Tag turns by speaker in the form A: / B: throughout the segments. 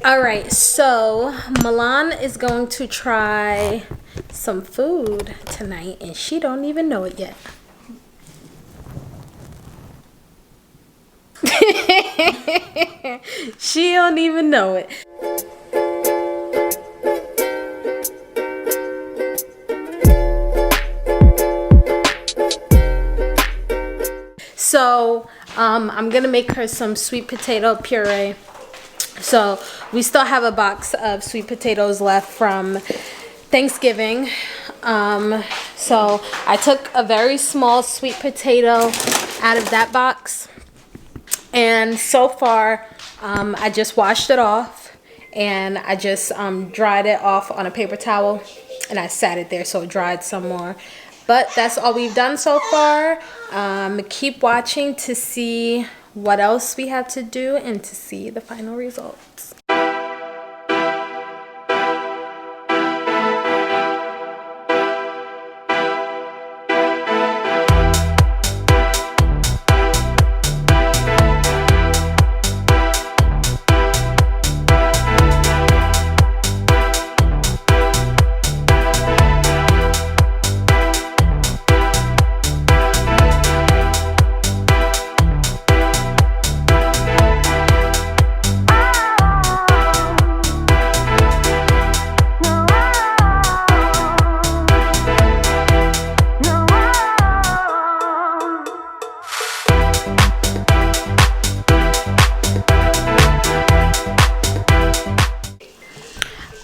A: All right, so Milan is going to try some food tonight, and she don't even know it yet. She don't even know it. So I'm gonna make her some sweet potato puree. So we still have a box of sweet potatoes left from Thanksgiving. So I took a very small sweet potato out of that box, and so far I just washed it off, and I just dried it off on a paper towel, and I sat it there so it dried some more. But that's all we've done so far. Keep watching to see what else we have to do and to see the final results.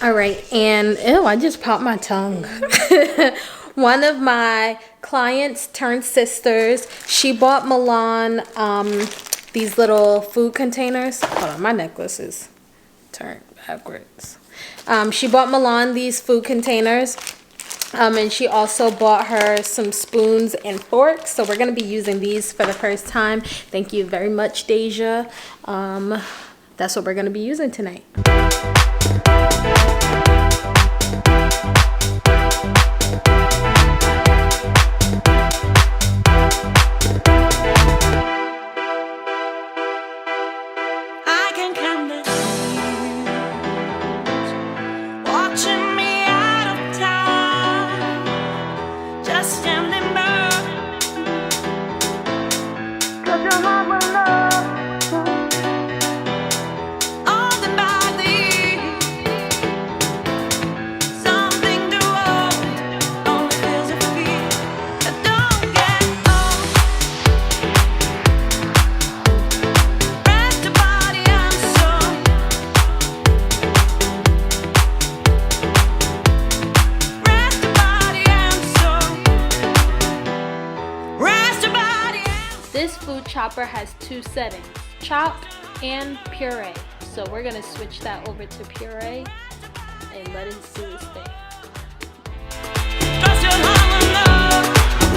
A: All right, and ew, I just popped my tongue. One of my clients turned sisters, she bought Milan these little food containers. Hold on, my necklace is turned backwards. She bought Milan these food containers, and she also bought her some spoons and forks. So we're gonna be using these for the first time. Thank you very much, Deja. That's what we're gonna be using tonight. This food chopper has two settings, chop and puree. So we're gonna switch that over to puree and let it do its thing.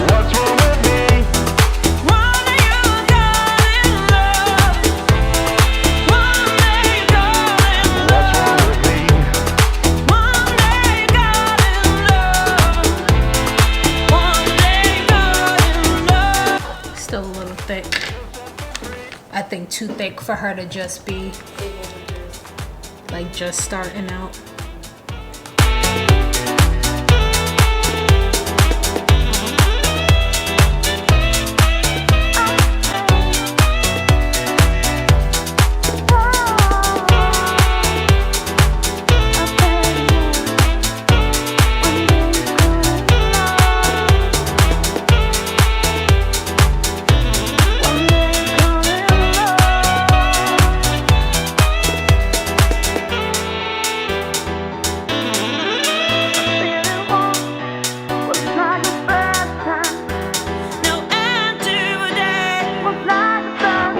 B: What's wrong with me? One day you'll fall in love. One day you'll fall in love. What's wrong with me? One day you got in love. One day you got in love.
A: Still a little thick. I think too thick for her to just be like just starting out.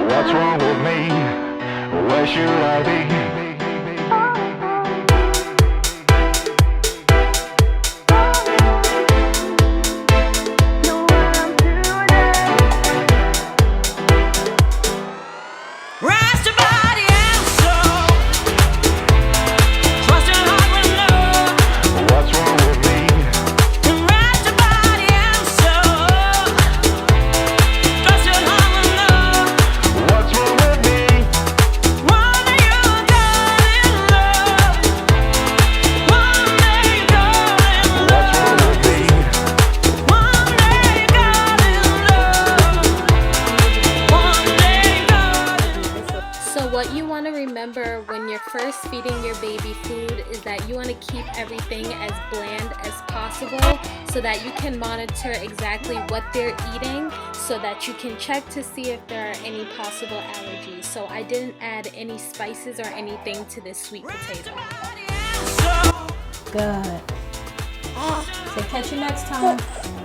B: What's wrong with me? Where should I be? What's wrong with me? One day you'll
A: what you want to remember when you're first feeding your baby food is that you want to keep everything as bland as possible so that you can monitor exactly what they're eating so that you can check to see if there are any possible allergies. So I didn't add any spices or anything to this sweet potato. Good. So catch you next time.